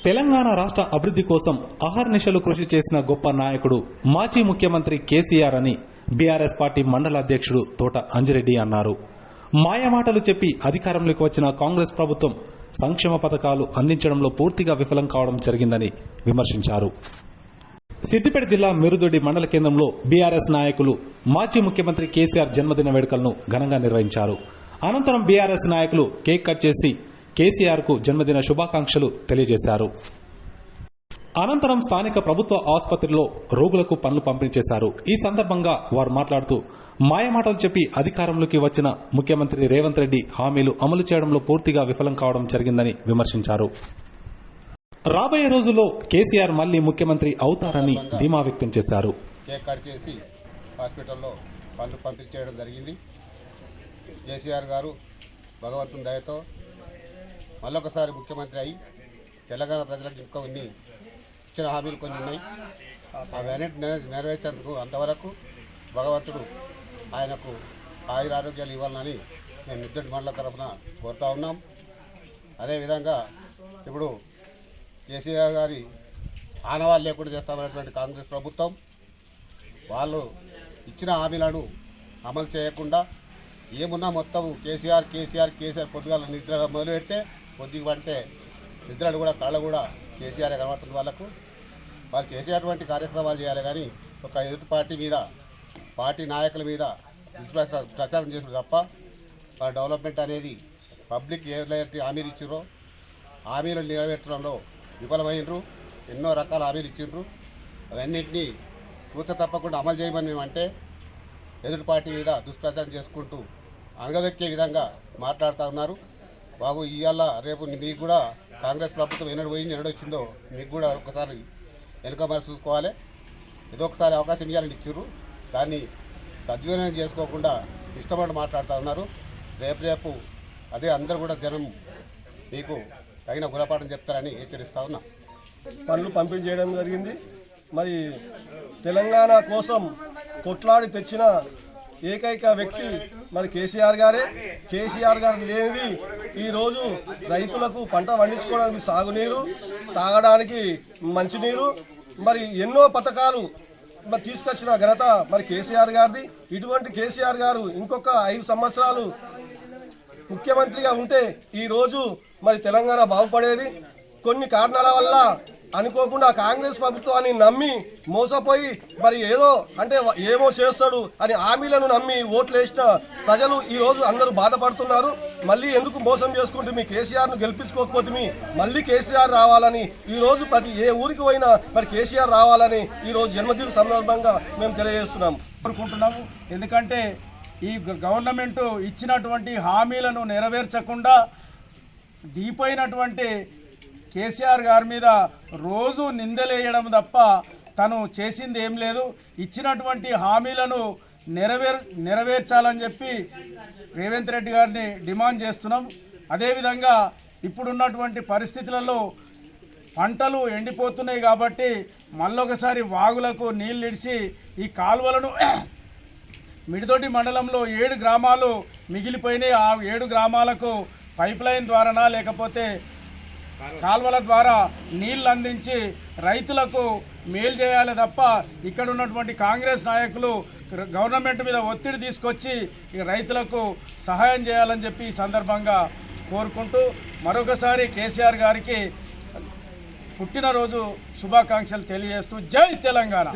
తెలంగాణ రాష్ట్ర అభివృద్ధి కోసం అహర్నిశలు కృషి చేసిన గొప్ప నాయకుడు మాజీ ముఖ్యమంత్రి కేసీఆర్ అని బీఆర్ఎస్ పార్టీ మండల అధ్యక్షుడు తోట అంజిరెడ్డి అన్నారు. మాయమాటలు చెప్పి అధికారంలోకి వచ్చిన కాంగ్రెస్ ప్రభుత్వం సంక్షేమ పథకాలు అందించడంలో పూర్తిగా విఫలం కావడం జరిగిందని విమర్శించారు. సిద్దిపేట జిల్లా మిరుదొడ్డి మండల కేంద్రంలో బీఆర్ఎస్ నాయకులు మాజీ ముఖ్యమంత్రి కేసీఆర్ జన్మదిన వేడుకలను ఘనంగా నిర్వహించారు. అనంతరం బీఆర్ఎస్ నాయకులు కేక్ కట్ చేసి కేసీఆర్ కు జన్మదిన శుభాకాంక్షలు తెలియజేశారు. అనంతరం స్థానిక ప్రభుత్వ ఆసుపత్రిలో రోగులకు పనులు పంపిణీ చేశారు. ఈ సందర్భంగా వారు మాట్లాడుతూ మాయమాటలు చెప్పి అధికారంలోకి వచ్చిన ముఖ్యమంత్రి రేవంత్ రెడ్డి హామీలు అమలు చేయడంలో పూర్తిగా విఫలం కావడం జరిగిందని విమర్శించారు. రాబోయే రోజుల్లో కేసీఆర్ మళ్లీ ముఖ్యమంత్రి అవుతారని ధీమా వ్యక్తం చేశారు. కేక్ కట్ చేసి హాస్పిటల్లో పనులు పంపిణీ చేయడం జరిగింది. కేసీఆర్ గారు భగవంతుని దయతో మళ్ళొకసారి ముఖ్యమంత్రి అయి తెలంగాణ ప్రజలకు ఇంకా ఇచ్చిన హామీలు కొన్ని ఉన్నాయి. అవన్నిటి నెరవేర్చేందుకు అంతవరకు భగవంతుడు ఆయనకు ఆయురారోగ్యాలు ఇవ్వాలని మేము మిద్దెడి మండల తరఫున కోరుతా ఉన్నాం. అదేవిధంగా ఇప్పుడు కేసీఆర్ గారి ఆనవాళ్ళు లేకుండా చేస్తామన్నటువంటి కాంగ్రెస్ ప్రభుత్వం వాళ్ళు ఇచ్చిన హామీలను అమలు చేయకుండా ఏమున్నా మొత్తం కేసీఆర్ పొద్దుగాల నిద్ర మొదలు పెడితే కొద్దిగా పడితే నిద్రలు కూడా కళ్ళు కూడా కేసీఆర్ కనబడుతుంది. వాళ్ళు చేసేటువంటి కార్యక్రమాలు చేయాలి కానీ ఒక ఎదుటి పార్టీ మీద పార్టీ నాయకుల మీద ప్రచారం చేసుడు తప్ప వాళ్ళ డెవలప్మెంట్ అనేది పబ్లిక్ ఏదైతే హామీలు ఇచ్చారో హామీలు నెరవేర్చడంలో విఫలమైనరు. ఎన్నో రకాల హామీలు ఇచ్చిండ్రు. అవన్నింటినీ కూర్చ తప్పకుండా అమలు చేయమని మేమంటే ఎదుటి పార్టీ మీద దుష్ప్రచారం చేసుకుంటూ అనగదొక్కే విధంగా మాట్లాడుతూ ఉన్నారు. బాబు ఇవాళ రేపు మీకు కూడా కాంగ్రెస్ ప్రభుత్వం ఎన్నడొచ్చిందో మీకు కూడా ఒకసారి వెనుక మరి చూసుకోవాలి. ఏదో ఒకసారి అవకాశం ఇవ్వాలని ఇచ్చారు. దాన్ని సద్వినియోగం చేసుకోకుండా ఇష్టపడి మాట్లాడుతూ ఉన్నారు. రేపు అదే అందరూ కూడా జనం మీకు తగిన గుణపాఠం చెప్తారని హెచ్చరిస్తూ ఉన్నా. పనులు పంపిణీ చేయడం జరిగింది. మరి తెలంగాణ కోసం కొట్లాడి తెచ్చిన ఏకైక వ్యక్తి మరి కేసీఆర్ గారే. కేసీఆర్ గారు లేనిది ఈరోజు రైతులకు పంట పండించుకోవడానికి సాగునీరు, తాగడానికి మంచినీరు, మరి ఎన్నో పథకాలు మరి తీసుకొచ్చిన ఘనత మరి కేసీఆర్ గారిది. ఇటువంటి కేసీఆర్ గారు ఇంకొక 5 సంవత్సరాలు ముఖ్యమంత్రిగా ఉంటే ఈరోజు మరి తెలంగాణ బాగుపడేది. కొన్ని కారణాల వల్ల అనుకోకుండా కాంగ్రెస్ ప్రభుత్వాన్ని నమ్మి మోసపోయి మరి ఏదో అంటే ఏమో చేస్తాడు అని హామీలను నమ్మి ఓట్లు వేసిన ప్రజలు ఈరోజు అందరూ బాధపడుతున్నారు. మళ్ళీ ఎందుకు మోసం చేసుకుంటూ మీ కేసీఆర్ను గెలిపించుకోకపోతే మళ్ళీ కేసీఆర్ రావాలని ఈరోజు ప్రతి ఏ ఊరికి పోయినా మరి కేసీఆర్ రావాలని ఈరోజు జన్మదిన సందర్భంగా మేము తెలియజేస్తున్నాం కోరుకుంటున్నాము. ఎందుకంటే ఈ గవర్నమెంట్ ఇచ్చినటువంటి హామీలను నెరవేర్చకుండా దీపైనటువంటి కేసీఆర్ గారి మీద రోజు నిందలేయడం తప్ప తను చేసింది ఏం లేదు. ఇచ్చినటువంటి హామీలను నెరవేర్చాలని చెప్పి రేవంత్ రెడ్డి గారిని డిమాండ్ చేస్తున్నాం. అదేవిధంగా ఇప్పుడున్నటువంటి పరిస్థితులలో పంటలు ఎండిపోతున్నాయి కాబట్టి మళ్ళొకసారి వాగులకు నీళ్ళు ఇడిచి ఈ కాలువలను మిడిదొడ్డి మండలంలో 7 గ్రామాలు మిగిలిపోయినాయి. ఆ 7 గ్రామాలకు పైప్ లైన్ ద్వారానా లేకపోతే కాల్వల ద్వారా నీళ్లు అందించి రైతులకు మేలు చేయాలి తప్ప ఇక్కడ ఉన్నటువంటి కాంగ్రెస్ నాయకులు గవర్నమెంట్ మీద ఒత్తిడి తీసుకొచ్చి రైతులకు సహాయం చేయాలని చెప్పి ఈ సందర్భంగా కోరుకుంటూ మరొకసారి కేసీఆర్ గారికి పుట్టినరోజు శుభాకాంక్షలు తెలియజేస్తూ జై తెలంగాణ.